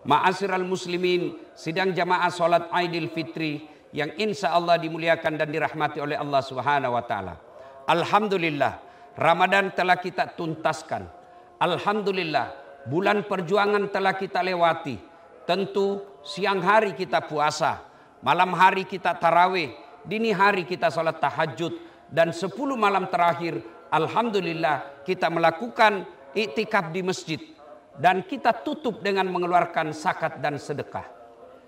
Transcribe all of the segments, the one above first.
Ma'asyiral muslimin, sidang jamaah salat Aidil Fitri yang insya Allah dimuliakan dan dirahmati oleh Allah Subhanahu wa taala. Alhamdulillah, Ramadan telah kita tuntaskan. Alhamdulillah, bulan perjuangan telah kita lewati. Tentu siang hari kita puasa, malam hari kita tarawih, dini hari kita salat tahajud, dan 10 malam terakhir alhamdulillah kita melakukan iktikaf di masjid. Dan kita tutup dengan mengeluarkan zakat dan sedekah.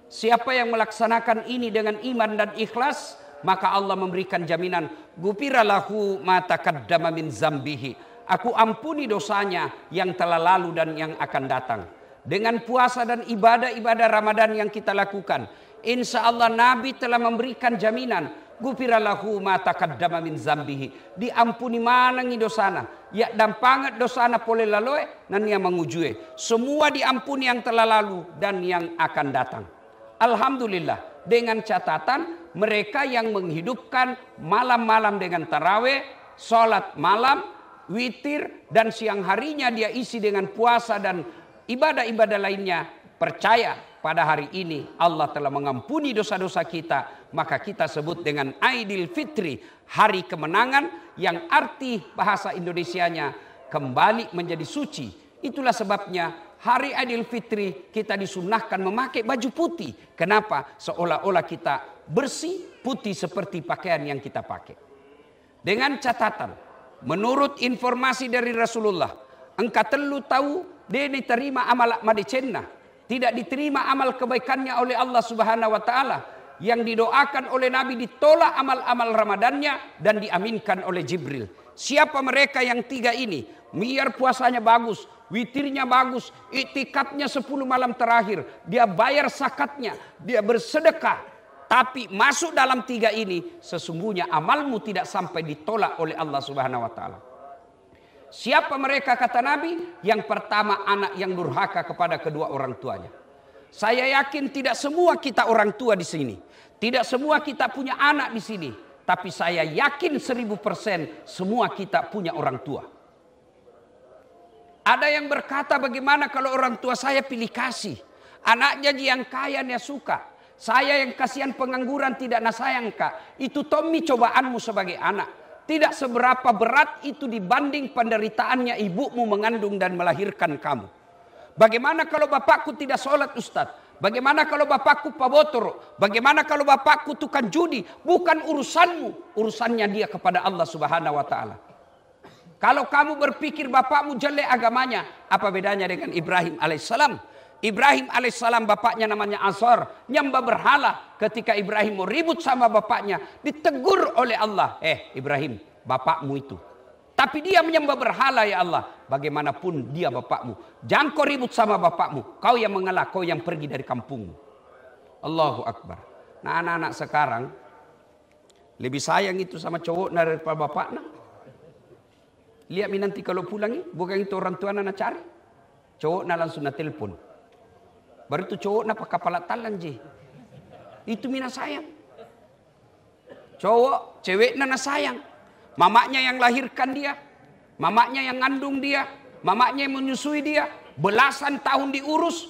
Siapa yang melaksanakan ini dengan iman dan ikhlas, maka Allah memberikan jaminan, ghufira lahu ma taqaddama min zambihi. Aku ampuni dosanya yang telah lalu dan yang akan datang. Dengan puasa dan ibadah-ibadah Ramadan yang kita lakukan, insya Allah Nabi telah memberikan jaminan, ghufira lahu ma taqaddama min zambihi. Diampuni manangi dosana, ya dampangat dosana pole laloe nan yang mengujue. Semua diampuni yang telah lalu dan yang akan datang. Alhamdulillah, dengan catatan mereka yang menghidupkan malam-malam dengan tarawih, sholat malam, witir, dan siang harinya dia isi dengan puasa dan ibadah-ibadah lainnya, percaya pada hari ini Allah telah mengampuni dosa-dosa kita, maka kita sebut dengan Aidil Fitri, hari kemenangan, yang arti bahasa Indonesianya kembali menjadi suci. Itulah sebabnya hari Aidil Fitri kita disunnahkan memakai baju putih. Kenapa? Seolah-olah kita bersih putih seperti pakaian yang kita pakai. Dengan catatan, menurut informasi dari Rasulullah, engkau telu tahu dia diterima amal madicenna, tidak diterima amal kebaikannya oleh Allah Subhanahu wa taala. Yang didoakan oleh Nabi ditolak amal-amal Ramadannya dan diaminkan oleh Jibril. Siapa mereka yang 3 ini? Biar puasanya bagus, witirnya bagus, iktikafnya 10 malam terakhir, dia bayar zakatnya, dia bersedekah, tapi masuk dalam 3 ini, sesungguhnya amalmu tidak sampai ditolak oleh Allah Subhanahu wa taala. Siapa mereka kata Nabi? Yang pertama, anak yang durhaka kepada kedua orang tuanya. Saya yakin tidak semua kita orang tua di sini, tidak semua kita punya anak di sini, tapi saya yakin 1000% semua kita punya orang tua. Ada yang berkata, bagaimana kalau orang tua saya pilih kasih, anaknya yang kaya dia suka, saya yang kasihan pengangguran tidak nasayang kak. Itu Tommy cobaanmu sebagai anak. Tidak seberapa berat itu dibanding penderitaannya ibumu mengandung dan melahirkan kamu. Bagaimana kalau bapakku tidak sholat Ustaz? Bagaimana kalau bapakku pabotoro? Bagaimana kalau bapakku tukang judi? Bukan urusanmu, urusannya dia kepada Allah Subhanahu wa taala. Kalau kamu berpikir bapakmu jelek agamanya, apa bedanya dengan Ibrahim alaihissalam? Ibrahim alaihissalam bapaknya namanya Azar, nyembah berhala. Ketika Ibrahim mau ribut sama bapaknya, ditegur oleh Allah. Ibrahim, bapakmu itu. Tapi dia menyembah berhala ya Allah. Bagaimanapun dia bapakmu. Jangan kau ribut sama bapakmu. Kau yang mengalah, kau yang pergi dari kampungmu. Allahu Akbar. Nah anak-anak sekarang lebih sayang itu sama cowok daripada bapaknya. Lihat nanti kalau pulang, bukan itu orang tua anak cari. Cowoknya langsung na telepon. Baru itu cowoknya pakai kepala talan je. Itu mina sayang. Cowok, ceweknya na sayang. Mamaknya yang lahirkan dia, mamaknya yang ngandung dia, mamaknya yang menyusui dia, belasan tahun diurus,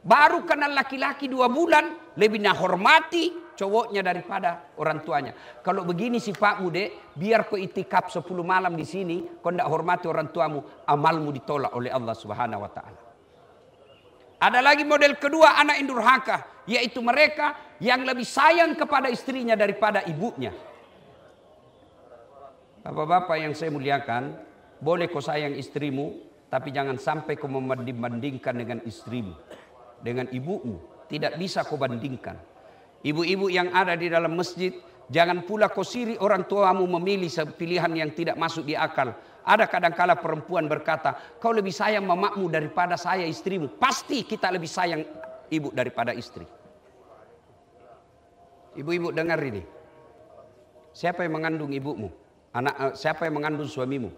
baru kenal laki-laki 2 bulan, lebih hormati cowoknya daripada orang tuanya. Kalau begini sifatmu dek, biar kau itikaf 10 malam di sini, kau tidak hormati orang tuamu, amalmu ditolak oleh Allah Subhanahu wa taala. Ada lagi model kedua, anak yang durhaka, yaitu mereka yang lebih sayang kepada istrinya daripada ibunya. Bapak-bapak yang saya muliakan, boleh kau sayang istrimu, tapi jangan sampai kau membanding-bandingkan dengan istrimu, dengan ibumu. Tidak bisa kau bandingkan. Ibu-ibu yang ada di dalam masjid, jangan pula kau siri orang tuamu memilih pilihan yang tidak masuk di akal. Ada kadang-kala perempuan berkata, kau lebih sayang mamakmu daripada saya istrimu. Pasti kita lebih sayang ibu daripada istri. Ibu-ibu dengar ini. Siapa yang mengandung ibumu? Siapa yang mengandung suamimu?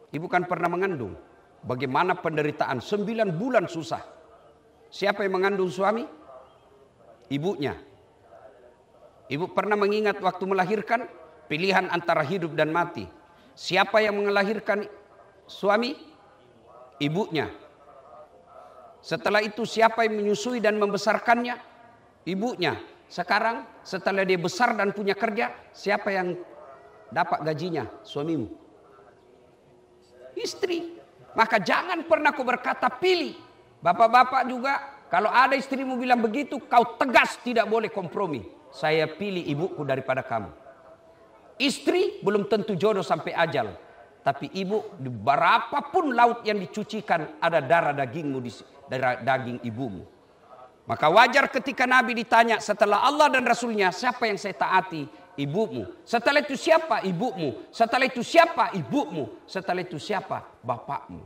Ibu kan pernah mengandung. Bagaimana penderitaan 9 bulan susah. Siapa yang mengandung suami? Ibunya. Ibu pernah mengingat waktu melahirkan pilihan antara hidup dan mati. Siapa yang melahirkan suami? Ibunya. Setelah itu siapa yang menyusui dan membesarkannya? Ibunya. Sekarang setelah dia besar dan punya kerja, siapa yang dapat gajinya? Suamimu. Istri. Maka jangan pernah kau berkata pilih. Bapak-bapak juga, kalau ada istrimu bilang begitu, kau tegas, tidak boleh kompromi. Saya pilih ibuku daripada kamu. Istri belum tentu jodoh sampai ajal. Tapi ibu, di berapapun laut yang dicucikan, ada darah dagingmu, darah daging ibumu. Maka wajar ketika Nabi ditanya setelah Allah dan Rasulnya, siapa yang saya taati? Ibumu. Setelah itu siapa? Ibumu. Setelah itu siapa? Ibumu. Setelah itu siapa? Bapakmu.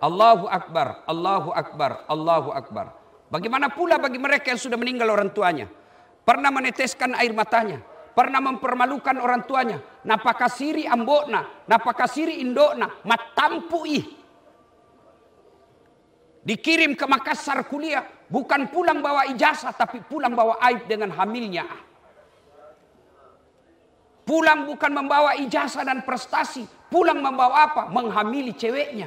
Allahu Akbar, Allahu Akbar, Allahu Akbar. Bagaimana pula bagi mereka yang sudah meninggal orang tuanya? Pernah meneteskan air matanya. Pernah mempermalukan orang tuanya. Napakasiri ambokna, napakasiri indokna, matampui. Dikirim ke Makassar kuliah, bukan pulang bawa ijazah, tapi pulang bawa aib dengan hamilnya. Pulang bukan membawa ijazah dan prestasi, pulang membawa apa? Menghamili ceweknya.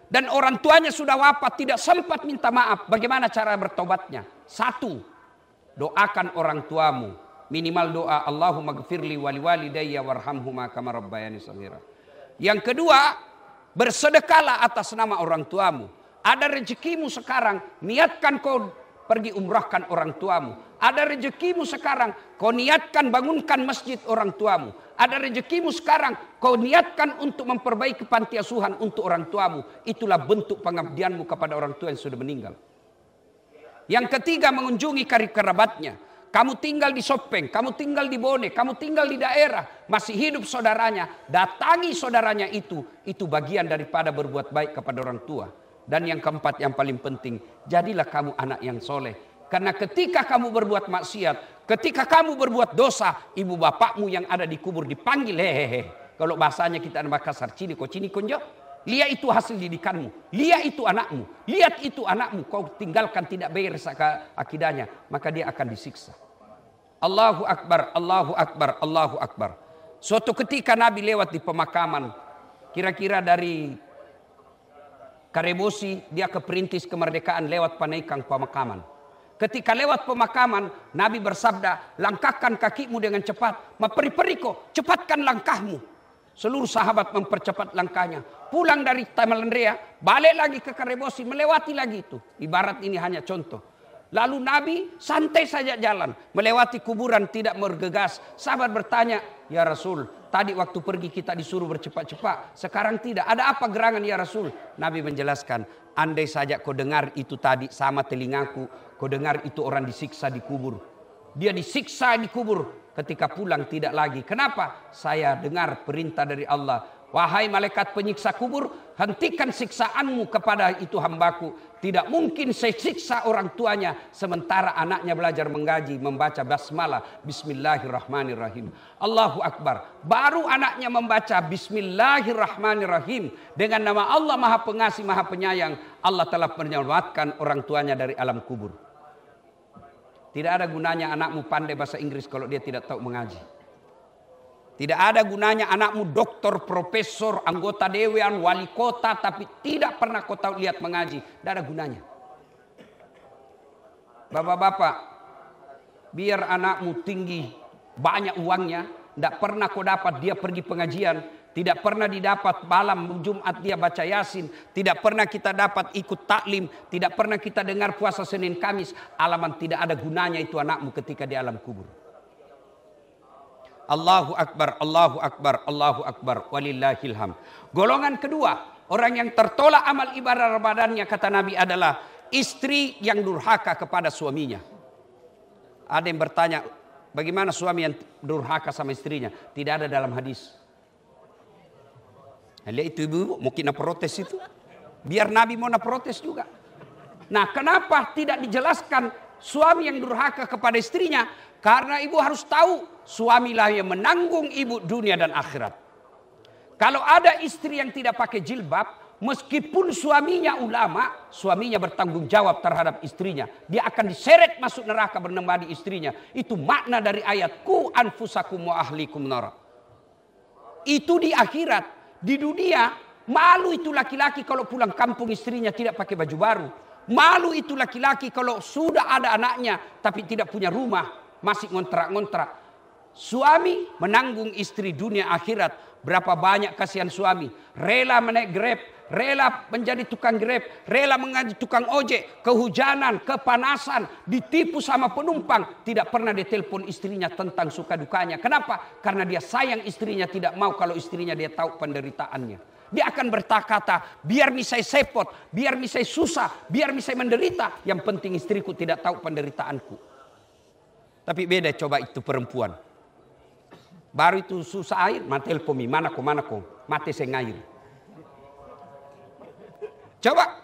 Dan orang tuanya sudah wafat, tidak sempat minta maaf. Bagaimana cara bertobatnya? 1, doakan orang tuamu. Minimal doa, Allahumma gfirli wali walidayya warhamhuma kama rabbayani shaghira. Yang kedua, bersedekahlah atas nama orang tuamu. Ada rezekimu sekarang, niatkan kau pergi umrahkan orang tuamu. Ada rezekimu sekarang, kau niatkan bangunkan masjid orang tuamu. Ada rezekimu sekarang, kau niatkan untuk memperbaiki panti asuhan untuk orang tuamu. Itulah bentuk pengabdianmu kepada orang tua yang sudah meninggal. Yang ketiga, mengunjungi karib kerabatnya. Kamu tinggal di Sopeng, kamu tinggal di Bone, kamu tinggal di daerah, masih hidup saudaranya, datangi saudaranya itu bagian daripada berbuat baik kepada orang tua. Dan yang keempat yang paling penting, jadilah kamu anak yang soleh. Karena ketika kamu berbuat maksiat, ketika kamu berbuat dosa, ibu bapakmu yang ada di kubur dipanggil, hehehe. Kalau bahasanya kita Makassar, cini konjo. Lihat itu hasil didikanmu, lihat itu anakmu, lihat itu anakmu. Kau tinggalkan tidak beres akidahnya, maka dia akan disiksa. Allahu Akbar, Allahu Akbar, Allahu Akbar. Suatu ketika Nabi lewat di pemakaman, kira-kira dari Karebosi dia ke Perintis Kemerdekaan lewat Panaikang pemakaman. Ketika lewat pemakaman, Nabi bersabda, langkahkan kakimu dengan cepat. Maperi-periko, cepatkan langkahmu. Seluruh sahabat mempercepat langkahnya. Pulang dari Tamalendrea, balik lagi ke Karebosi, melewati lagi itu. Ibarat ini hanya contoh. Lalu Nabi santai saja jalan, melewati kuburan tidak bergegas. Sahabat bertanya, ya Rasul, tadi waktu pergi kita disuruh bercepat-cepat, sekarang tidak. Ada apa gerangan ya Rasul? Nabi menjelaskan, andai saja kau dengar itu tadi sama telingaku, kau dengar itu orang disiksa di kubur. Dia disiksa di kubur, ketika pulang tidak lagi. Kenapa? Saya dengar perintah dari Allah. Wahai malaikat penyiksa kubur, hentikan siksaanmu kepada itu hambaku. Tidak mungkin saya siksa orang tuanya sementara anaknya belajar mengaji, membaca basmalah, bismillahirrahmanirrahim. Allahu Akbar. Baru anaknya membaca bismillahirrahmanirrahim. Dengan nama Allah Maha Pengasih, Maha Penyayang, Allah telah menyelamatkan orang tuanya dari alam kubur. Tidak ada gunanya anakmu pandai bahasa Inggris kalau dia tidak tahu mengaji. Tidak ada gunanya anakmu doktor, profesor, anggota dewan, wali kota, tapi tidak pernah kau tahu lihat mengaji. Tidak ada gunanya. Bapak-bapak, biar anakmu tinggi, banyak uangnya, tidak pernah kau dapat dia pergi pengajian, tidak pernah didapat malam Jumat dia baca Yasin, tidak pernah kita dapat ikut taklim, tidak pernah kita dengar puasa Senin Kamis. Alaman tidak ada gunanya itu anakmu ketika di alam kubur. Allahu Akbar, Allahu Akbar, Allahu Akbar, walillahil hamd. Golongan kedua, orang yang tertolak amal ibadah Ramadannya kata Nabi adalah istri yang durhaka kepada suaminya. Ada yang bertanya, bagaimana suami yang durhaka sama istrinya? Tidak ada dalam hadis. Lihat itu ibu, mungkin nak protes itu. Biar Nabi mau nak protes juga. Nah, kenapa tidak dijelaskan suami yang durhaka kepada istrinya? Karena ibu harus tahu, suamilah yang menanggung ibu dunia dan akhirat. Kalau ada istri yang tidak pakai jilbab, meskipun suaminya ulama, suaminya bertanggung jawab terhadap istrinya. Dia akan diseret masuk neraka menemani istrinya. Itu makna dari ayat, ku anfusakum wa ahlikum nar. Itu di akhirat. Di dunia, malu itu laki-laki kalau pulang kampung istrinya tidak pakai baju baru. Malu itu laki-laki kalau sudah ada anaknya tapi tidak punya rumah, masih ngontrak-ngontrak. Suami menanggung istri dunia akhirat. Berapa banyak kasihan suami, rela menaik Grab, rela menjadi tukang Grab, rela menjadi tukang ojek, kehujanan, kepanasan, ditipu sama penumpang, tidak pernah ditelepon istrinya tentang suka dukanya. Kenapa? Karena dia sayang istrinya, tidak mau kalau istrinya dia tahu penderitaannya. Dia akan berkata, biar misai sepot, biar misai susah, biar misai menderita. Yang penting istriku tidak tahu penderitaanku. Tapi beda coba itu perempuan. Baru itu susah air, mati telepon mana ko, mati saya ngair. Coba.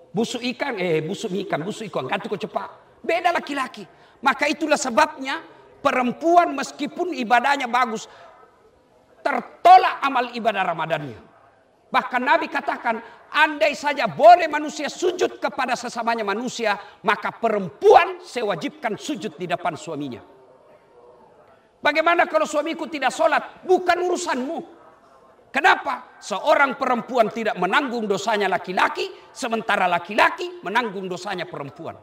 Busuk ikan, ganti kok cepat. Beda laki-laki. Maka itulah sebabnya perempuan meskipun ibadahnya bagus, tertolak amal ibadah Ramadannya. Bahkan Nabi katakan, andai saja boleh manusia sujud kepada sesamanya manusia, maka perempuan sewajibkan sujud di depan suaminya. Bagaimana kalau suamiku tidak sholat? Bukan urusanmu. Kenapa? Seorang perempuan tidak menanggung dosanya laki-laki, sementara laki-laki menanggung dosanya perempuan.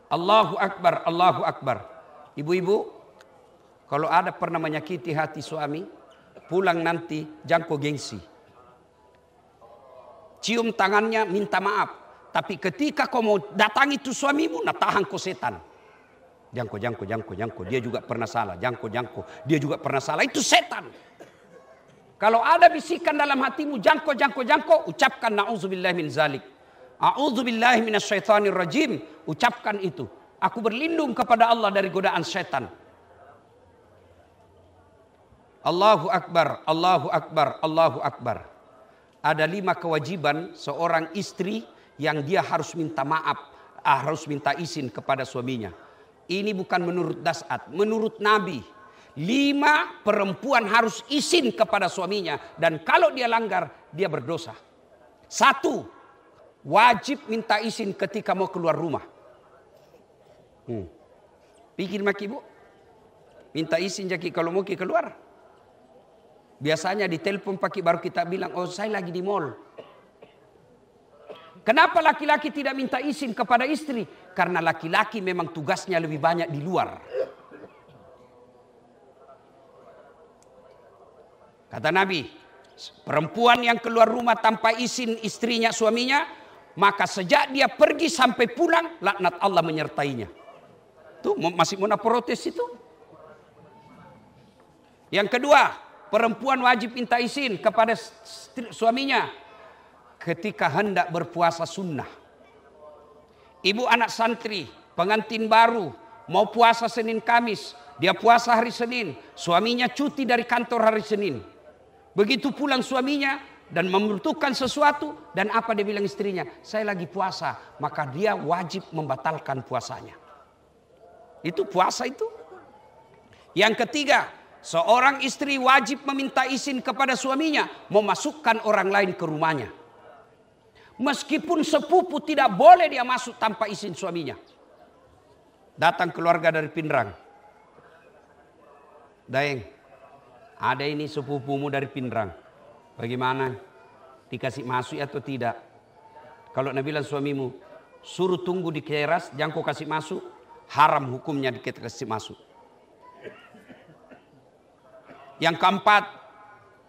Allahu Akbar, Allahu Akbar. Ibu-ibu, kalau ada pernah menyakiti hati suami, pulang nanti jangko gengsi. Cium tangannya, minta maaf. Tapi ketika kau mau datangi itu suamimu, nah tahan kau setan. Jangko. Dia juga pernah salah. Jangko. Dia juga pernah salah. Itu setan. Kalau ada bisikan dalam hatimu, jangko. Ucapkan na'udzubillahi min zalik. A'udzubillahi minasyaitonir rajim. Ucapkan itu. Aku berlindung kepada Allah dari godaan setan. Allahu Akbar, Allahu Akbar, Allahu Akbar. Ada 5 kewajiban seorang istri yang dia harus minta maaf, harus minta izin kepada suaminya. Ini bukan menurut Das'at, menurut Nabi. 5 perempuan harus izin kepada suaminya. Dan kalau dia langgar, dia berdosa. 1, wajib minta izin ketika mau keluar rumah. Pikir maki bu, minta izin jaki kalau mau keluar. Biasanya ditelepon pagi baru kita bilang, oh saya lagi di mall. Kenapa laki-laki tidak minta izin kepada istri? Karena laki-laki memang tugasnya lebih banyak di luar. Kata Nabi, perempuan yang keluar rumah tanpa izin istrinya, suaminya, maka sejak dia pergi sampai pulang, laknat Allah menyertainya. Tuh masih mau protes itu. Yang kedua, perempuan wajib minta izin kepada suaminya ketika hendak berpuasa sunnah. Ibu anak santri, pengantin baru, mau puasa Senin Kamis, dia puasa hari Senin, suaminya cuti dari kantor hari Senin. Begitu pulang suaminya dan membutuhkan sesuatu, dan apa dia bilang istrinya? Saya lagi puasa, maka dia wajib membatalkan puasanya. Itu puasa itu. Yang ketiga, seorang istri wajib meminta izin kepada suaminya memasukkan orang lain ke rumahnya. Meskipun sepupu tidak boleh dia masuk tanpa izin suaminya. Datang keluarga dari Pindrang. Daeng, ada ini sepupumu dari Pindrang. Bagaimana? Dikasih masuk atau tidak? Kalau Nabi bilang suamimu, suruh tunggu di teras, jangan kau kasih masuk. Haram hukumnya kita kasih masuk. Yang keempat,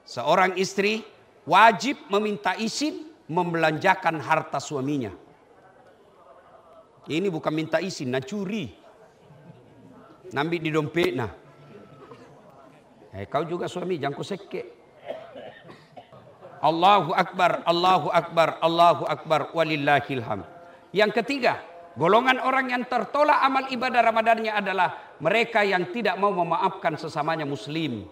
seorang istri wajib meminta izin membelanjakan harta suaminya. Ini bukan minta izin, nah curi. Nambi di dompet nah. Kau juga suami, jangan kau seke. Allahu Akbar, Allahu Akbar, Allahu Akbar, walillahil hamd. Yang ketiga, golongan orang yang tertolak amal ibadah Ramadannya adalah mereka yang tidak mau memaafkan sesamanya muslim.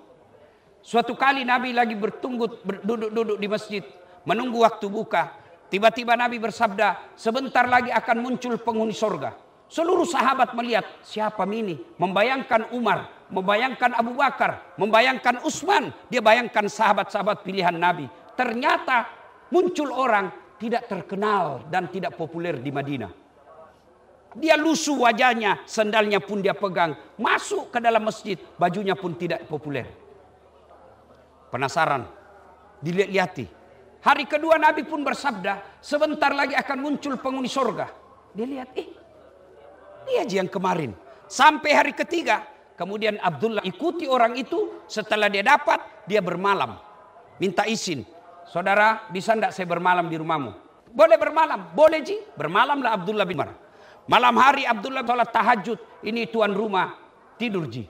Suatu kali Nabi lagi duduk di masjid, menunggu waktu buka. Tiba-tiba Nabi bersabda, sebentar lagi akan muncul penghuni surga. Seluruh sahabat melihat, siapa ini? Membayangkan Umar, membayangkan Abu Bakar, membayangkan Utsman. Dia bayangkan sahabat-sahabat pilihan Nabi. Ternyata muncul orang tidak terkenal dan tidak populer di Madinah. Dia lusuh wajahnya, sendalnya pun dia pegang. Masuk ke dalam masjid, bajunya pun tidak populer. Penasaran, dilihat-lihati. Hari kedua Nabi pun bersabda, sebentar lagi akan muncul penghuni surga. Dia lihat, dia aja yang kemarin. Sampai hari ketiga, kemudian Abdullah ikuti orang itu. Setelah dia dapat, dia bermalam. Minta izin. Saudara, bisa enggak saya bermalam di rumahmu? Boleh bermalam, boleh Ji. Bermalamlah Abdullah bin Umar. Malam hari Abdullah sholat tahajud. Ini tuan rumah, tidur Ji.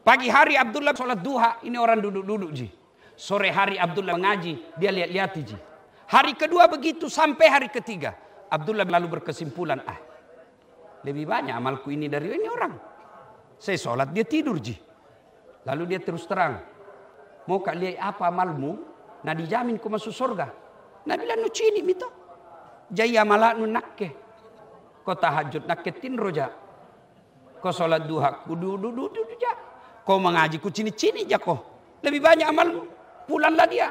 Pagi hari Abdullah sholat duha. Ini orang duduk-duduk Ji. Sore hari Abdullah mengaji, dia lihat-lihat Ji. Hari kedua begitu sampai hari ketiga. Abdullah lalu berkesimpulan, lebih banyak amalku ini dari ini orang. Saya sholat, dia tidur Ji. Lalu dia terus terang, mau kak lihat apa amalmu? Nah dijamin kau masuk surga. Nah bilang nu cini mito. Jaya malah nu nakke. Kau tahajud nakketin roja. Kau sholat duha, duduk ja. Kau mengaji ku cini-cini ja kau. Lebih banyak amalmu. Pulanglah dia.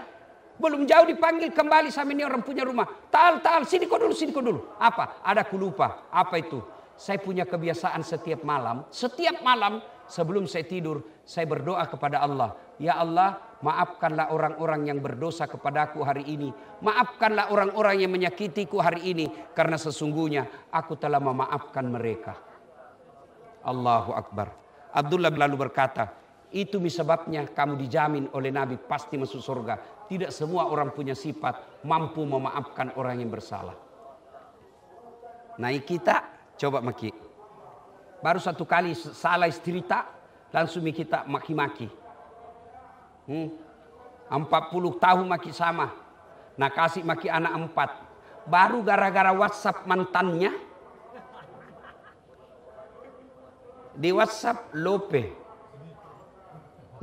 Belum jauh dipanggil kembali sama ini orang punya rumah. Tal, sini kau dulu. Apa? Ada ku lupa. Apa itu? Saya punya kebiasaan setiap malam sebelum saya tidur, saya berdoa kepada Allah. Ya Allah, maafkanlah orang-orang yang berdosa kepadaku hari ini. Maafkanlah orang-orang yang menyakitiku hari ini. Karena sesungguhnya aku telah memaafkan mereka. Allahu Akbar. Abdullah lalu berkata, itu sebabnya kamu dijamin oleh Nabi pasti masuk surga. Tidak semua orang punya sifat mampu memaafkan orang yang bersalah. Nah kita coba maki. Baru satu kali salah istri tak, langsung kita maki-maki. 40 tahun maki sama. Nah kasih maki anak 4. Baru gara-gara WhatsApp mantannya. Di WhatsApp lope.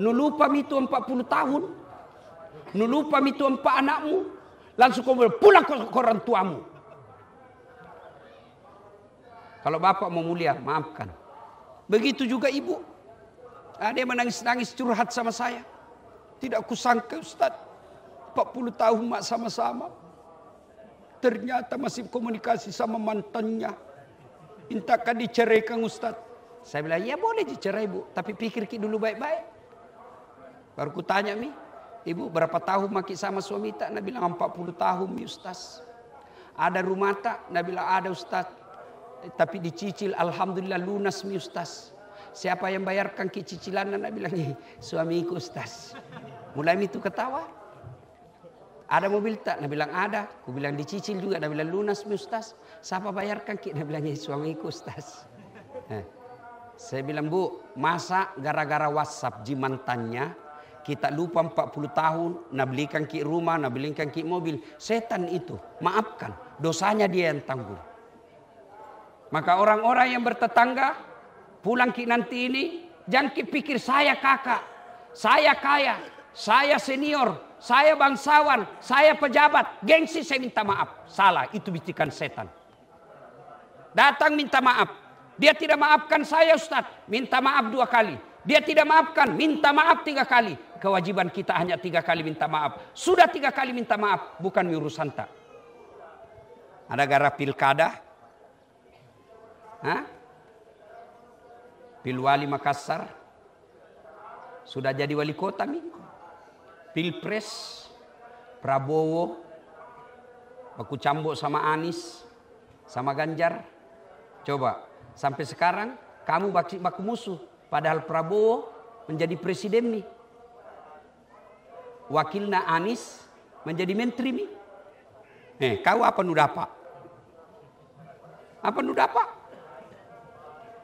Nulupa itu 40 tahun. Nulupa itu 4 anakmu. Langsung kau pulang ke orang tuamu. Kalau bapak mau mulia, maafkan. Begitu juga ibu. Dia menangis-nangis curhat sama saya. Tidak kusangka Ustaz. 40 tahun mak sama-sama. Ternyata masih komunikasi sama mantannya. Mintakan diceraikan Ustaz. Saya bilang, ya boleh dicerai bu. Tapi pikir dulu baik-baik. Baru kutanya ibu berapa tahun maki sama suami tak? Dia bilang 40 tahun Ustaz. Ada rumah tak? Dia bilang ada Ustaz. Tapi dicicil alhamdulillah lunas Ustaz. Siapa yang bayarkan cicilan? Dia bilang suamiku Ustaz. Mulai itu ketawa. Ada mobil tak? Dia bilang ada. Aku bilang dicicil juga. Dia bilang lunas Ustaz. Siapa bayarkan? Dia bilang suamiku Ustaz. Saya bilang bu, masa gara-gara WhatsApp jimantannya kita lupa 40 tahun, nak belikan ki rumah, nak belikan ki mobil. Setan itu, maafkan. Dosanya dia yang tanggung. Maka orang-orang yang bertetangga, pulang ki nanti ini, jangan ki pikir saya kakak, saya kaya, saya senior, saya bangsawan, saya pejabat. Gengsi saya minta maaf. Salah, itu bisikan setan. Datang minta maaf. Dia tidak maafkan saya Ustaz, minta maaf 2 kali. Dia tidak maafkan, minta maaf 3 kali. Kewajiban kita hanya 3 kali minta maaf. Sudah 3 kali minta maaf, bukan urusan tak. Ada gara pilkada. Pilwali Makassar. Sudah jadi wali kota Pilpres. Prabowo. Aku cambuk sama Anies. Sama Ganjar. Coba. Sampai sekarang kamu baku musuh. Padahal Prabowo menjadi presiden Wakilna Anies menjadi menteri kau apa nu dapat? Apa nu dapat?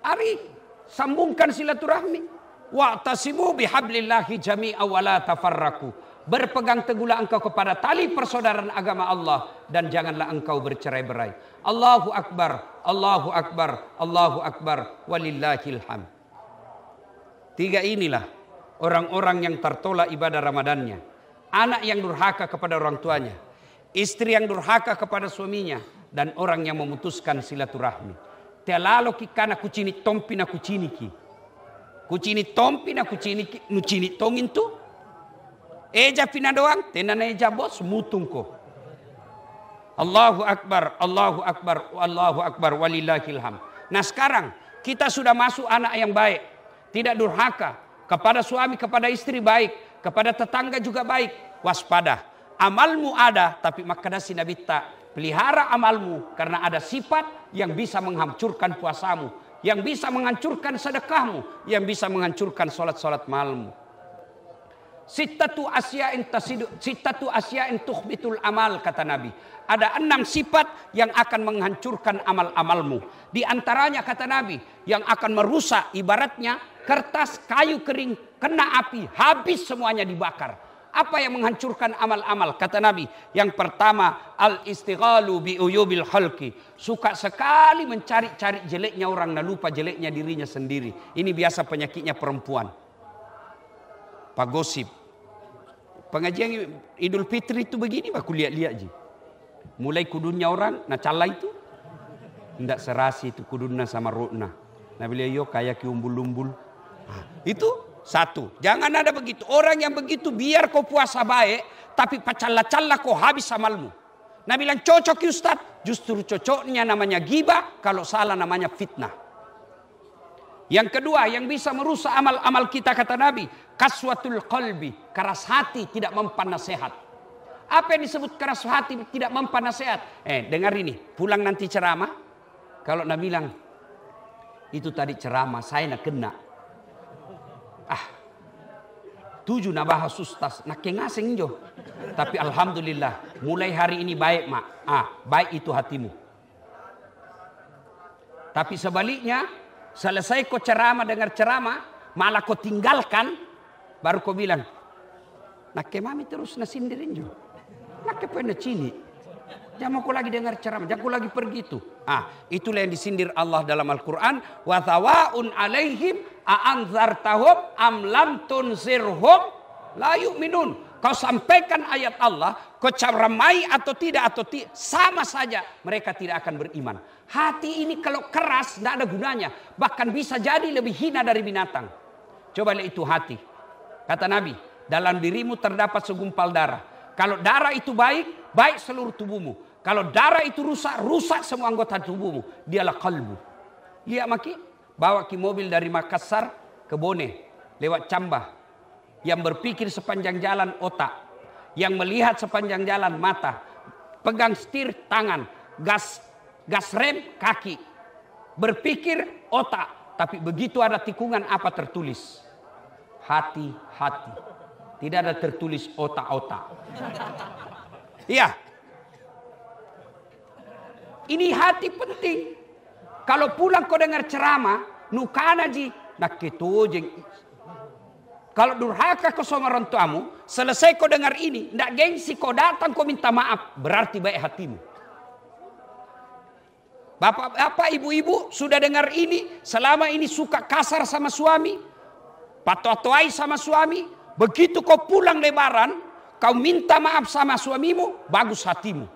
Ari sambungkan silaturahmi. Wa'tasimu bihablillahi jami'a wa la tafarraqu. Berpegang teguhlah engkau kepada tali persaudaraan agama Allah dan janganlah engkau bercerai-berai. Allahu Akbar, Allahu Akbar, Allahu Akbar, walillahil hamd. 3 inilah orang-orang yang tertolak ibadah Ramadannya. Anak yang durhaka kepada orang tuanya, istri yang durhaka kepada suaminya, dan orang yang memutuskan silaturahmi. Telalo ki kana kucini tompi na kucini ki. Kucini tompi na kucini ki, nucini tongin tu. Eja pina doang, tenan eja bos mutungko. Allahu Akbar, Allahu Akbar, Allahu Akbar, walillahil hamd. Nah sekarang kita sudah masuk anak yang baik. Tidak durhaka. Kepada suami, kepada istri baik. Kepada tetangga juga baik. Waspada. Amalmu ada, tapi maka si Nabi tak pelihara amalmu karena ada sifat yang bisa menghancurkan puasamu, yang bisa menghancurkan sedekahmu, yang bisa menghancurkan solat-solat malammu. Sittatu asya'in tukhbitul amal, kata Nabi. Ada 6 sifat yang akan menghancurkan amal-amalmu. Di antaranya kata Nabi, yang akan merusak ibaratnya kertas kayu kering kena api, habis semuanya dibakar. Apa yang menghancurkan amal-amal? Kata Nabi, yang pertama al-istighalu bi uyubil khalqi. Suka sekali mencari-cari jeleknya orang dan lupa jeleknya dirinya sendiri. Ini biasa penyakitnya perempuan. Pak gosip. Pengajian Idul Fitri itu begini, aku lihat-lihat je. Mulai kudunnya orang, nah cala itu tidak serasi itu kudunnya sama rukna. Nah beliau yo kayak umbul-umbul. Itu satu. Jangan ada begitu. Orang yang begitu biar kau puasa baik, tapi pacalla-calla kau habis amalmu. Nah bilang cocok Ustaz. Justru cocoknya namanya ghibah, kalau salah namanya fitnah. Yang kedua yang bisa merusak amal-amal kita kata Nabi, kaswatul qalbi, keras hati tidak mempan nasihat. Apa yang disebut keras hati tidak mempan nasihat? Dengar ini, pulang nanti ceramah. Kalau Nabi bilang, itu tadi ceramah, saya nak kena. 7 na bahas ustaz, nak kengaseng jo. Tapi alhamdulillah, mulai hari ini baik mak. Baik itu hatimu. Tapi sebaliknya, selesai kau ceramah dengar ceramah, malah kau tinggalkan, baru kau bilang, nak mami terus nasindirin jo. Nak pernah cini. Jangan kau lagi dengar ceramah, jangan kau lagi pergi itu. Itulah yang disindir Allah dalam Al-Quran. Wa thawaun alaihim a'anzartahum am lam tunzirhum la yu'minun. Kau sampaikan ayat Allah, kau ceramai atau tidak sama saja mereka tidak akan beriman. Hati ini kalau keras tidak ada gunanya, bahkan bisa jadi lebih hina dari binatang. Coba lihat itu hati. Kata Nabi, dalam dirimu terdapat segumpal darah. Kalau darah itu baik, baik seluruh tubuhmu. Kalau darah itu rusak, rusak semua anggota tubuhmu. Dialah kalbu. Lihat maki, bawa ki mobil dari Makassar ke Bone, lewat Cambah. Yang berpikir sepanjang jalan otak. Yang melihat sepanjang jalan mata. Pegang setir tangan. Gas rem kaki. Berpikir otak. Tapi begitu ada tikungan apa tertulis? Hati-hati. Tidak ada tertulis otak-otak. Iya. Ini hati penting. Kalau pulang kau dengar ceramah, nukana ji, nak ketojeng. Kalau durhaka kau sama orang tuamu, selesai kau dengar ini, ndak gengsi kau datang kau minta maaf, berarti baik hatimu. Bapak, ibu-ibu sudah dengar ini, selama ini suka kasar sama suami, patotoai sama suami. Begitu kau pulang lebaran, kau minta maaf sama suamimu, bagus hatimu.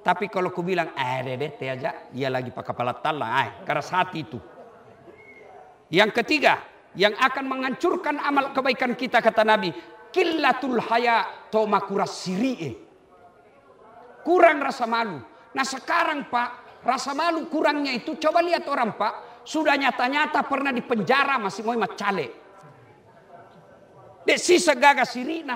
Tapi kalau kau bilang, dedete aja, dia lagi pakai kepala tala, keras hati itu. Yang ketiga, yang akan menghancurkan amal kebaikan kita, kata Nabi, killatul haya tomakuras siri'e. Kurang rasa malu. Nah sekarang Pak, rasa malu kurangnya itu, coba lihat orang Pak, sudah nyata-nyata pernah di penjara, masih mau macale. Dek sisa gagas sirina.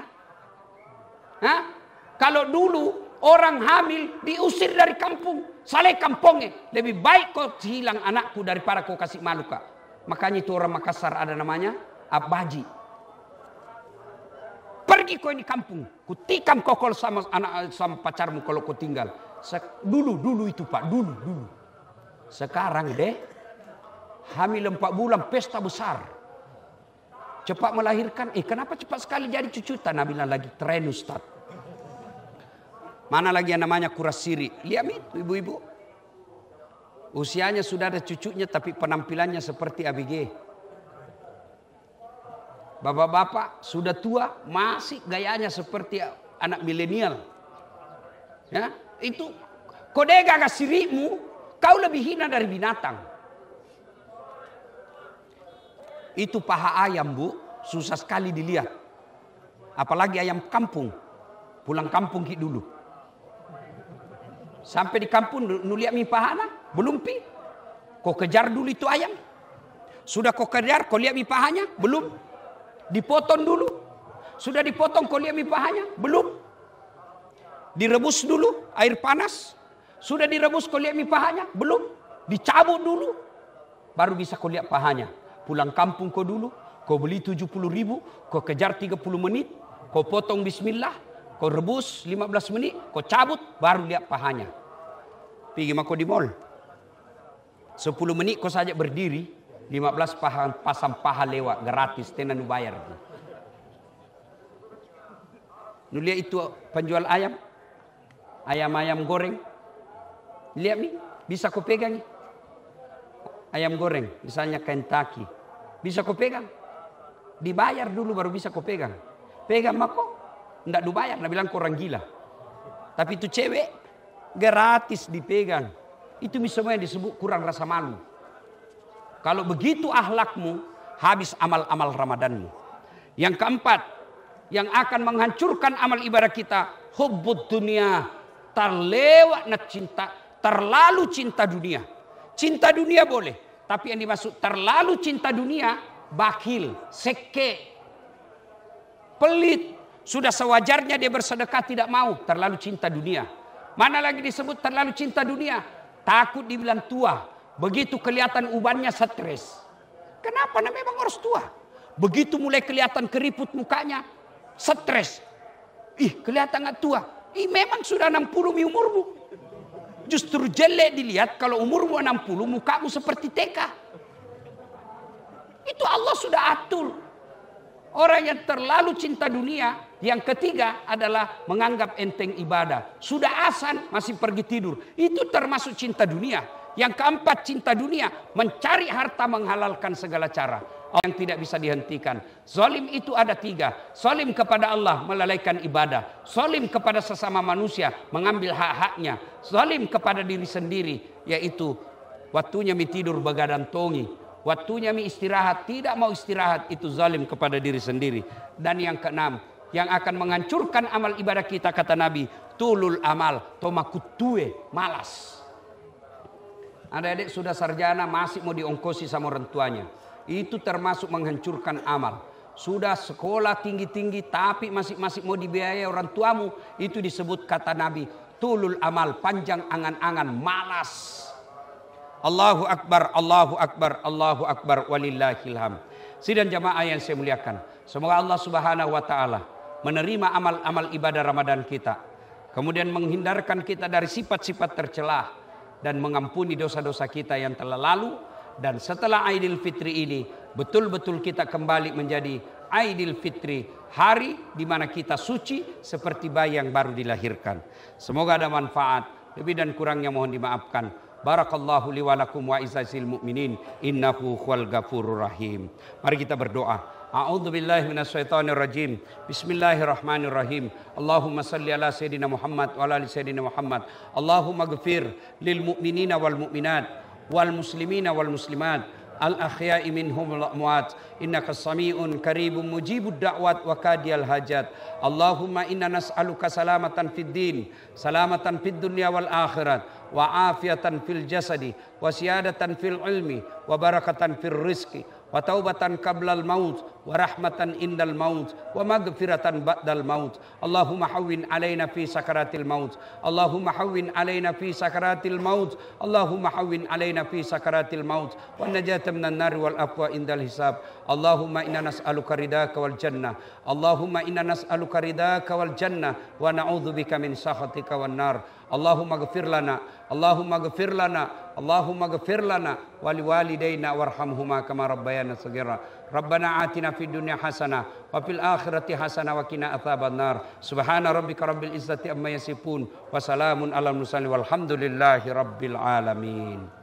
Kalau dulu orang hamil diusir dari kampung, saleh kampungnya. Lebih baik kau hilang anakku daripada kau kasih malu kak. Makanya itu orang Makassar ada namanya Abaji. Pergi kau ini kampung, ku tikam kau kalau sama anak sama pacarmu kalau kau tinggal. Dulu itu Pak, dulu. Sekarang deh hamil 4 bulan pesta besar. Cepat melahirkan. Kenapa cepat sekali jadi cucutan? Nabi bilang lagi tren Ustaz. Mana lagi yang namanya kuras siri? Lihat itu ibu-ibu. Usianya sudah ada cucunya tapi penampilannya seperti ABG. Bapak-bapak sudah tua masih gayanya seperti anak milenial. Ya, itu kode gagas sirimu, kau lebih hina dari binatang. Itu paha ayam bu, susah sekali dilihat. Apalagi ayam kampung. Pulang kampung dulu. Sampai di kampung nuliak mi pahana, belum pi. Kau kejar dulu itu ayam. Sudah kau kejar, kau lihat mi pahanya, belum. Dipotong dulu. Sudah dipotong, kau lihat mi pahanya, belum. Direbus dulu air panas. Sudah direbus kau lihat pahanya? Belum. Dicabut dulu. Baru bisa kau lihat pahanya. Pulang kampung kau dulu. Kau beli 70.000. Kau kejar 30 menit. Kau potong bismillah. Kau rebus 15 menit. Kau cabut. Baru lihat pahanya. Pergi mako di mall. 10 menit kau saja berdiri. 15 pasang paha lewat. Gratis. Tenan bayar. Nu lihat itu penjual ayam. Ayam-ayam goreng. Lihat nih, bisa kau pegang nih. Ayam goreng, misalnya Kentucky. Bisa kau pegang. Dibayar dulu baru bisa kau pegang. Pegang mako, enggak dibayar, nak bilang kau orang gila. Tapi itu cewek, gratis dipegang. Itu semua yang disebut kurang rasa malu. Kalau begitu akhlakmu, habis amal-amal Ramadanmu. Yang keempat, yang akan menghancurkan amal ibadah kita, hubbud dunia. Terlewat cinta, terlalu cinta dunia. Cinta dunia boleh, tapi yang dimaksud terlalu cinta dunia, bakhil, seke, pelit. Sudah sewajarnya dia bersedekah tidak mau, terlalu cinta dunia. Mana lagi disebut terlalu cinta dunia? Takut dibilang tua. Begitu kelihatan ubannya stres. Kenapa? Nah, memang harus tua. Begitu mulai kelihatan keriput mukanya, stres. Ih, kelihatan gak tua. Memang sudah 60 umurmu. Justru jelek dilihat kalau umurmu 60, mukamu seperti TK. Itu Allah sudah atur. Orang yang terlalu cinta dunia. Yang ketiga adalah menganggap enteng ibadah. Sudah azan masih pergi tidur. Itu termasuk cinta dunia. Yang keempat cinta dunia. Mencari harta menghalalkan segala cara. Yang tidak bisa dihentikan. Zalim itu ada 3. Zalim kepada Allah melalaikan ibadah. Zalim kepada sesama manusia mengambil hak-haknya. Zalim kepada diri sendiri, yaitu waktunya mi tidur begadang tongi. Waktunya mi istirahat tidak mau istirahat, itu zalim kepada diri sendiri. Dan yang keenam, yang akan menghancurkan amal ibadah kita kata Nabi, tulul amal, tomakutue, malas. Adik-adik sudah sarjana masih mau diongkosi sama orang tuanya. Itu termasuk menghancurkan amal. Sudah sekolah tinggi-tinggi tapi masih mau dibiayai orang tuamu. Itu disebut kata Nabi, tulul amal, panjang angan-angan, malas. Allahu Akbar, Allahu Akbar, Allahu Akbar, walillahil hamd. Sidang jamaah yang saya muliakan. Semoga Allah Subhanahu wa taala menerima amal-amal ibadah Ramadan kita. Kemudian menghindarkan kita dari sifat-sifat tercelah dan mengampuni dosa-dosa kita yang telah lalu. Dan setelah Aidil Fitri ini betul-betul kita kembali menjadi Aidil Fitri, hari di mana kita suci seperti bayi yang baru dilahirkan. Semoga ada manfaat. Lebih dan kurangnya mohon dimaafkan. Barakallahu li wa lakum wa izazil mu'minin innahu huwal ghafurur rahim. Mari kita berdoa. A'udzu billahi minasyaitonir rajim. Bismillahirrahmanirrahim. Allahumma salli ala sayidina Muhammad wa ala ali sayidina Muhammad. Allahumma ighfir lil mu'minina wal mu'minat wal muslimina wal muslimat al ahya'i minhum wal amwat innaka sami'un qaribun mujibud da'wat wa kadiyal hajat. Allahumma inna nas'aluka salamatan fid din, salamatan fid dunya wal akhirat, wa afiatan fil jasadi, wa siyadatan fil ilmi, wa barakatan fil rizqi, wa taubatan qablal maut, wa rahmatan indal maut, wa maghfiratan ba'dal maut. Allahumma hawwin alaina fi sakaratil maut. Allahumma hawwin alaina fi sakaratil maut. Allahumma hawwin alaina fi sakaratil maut. Wa najata minan nar wal afwa indal hisab. Allahumma inna nas'aluka ridaka wal jannah. Allahumma inna nas'aluka ridaka wal jannah wa na'udzubika min sakhatika wan nar. Allahumma ighfir lana, Allahumma ighfir lana, Allahumma ighfir lana wa liwalidayna warhamhuma kama rabbayana shaghira. Rabbana atina fid dunya hasanah wa fil akhirati hasanah wa qina adzabannar. Subhana rabbika rabbil izzati amma yasifun wa salamun alal mursalin walhamdulillahi rabbil alamin.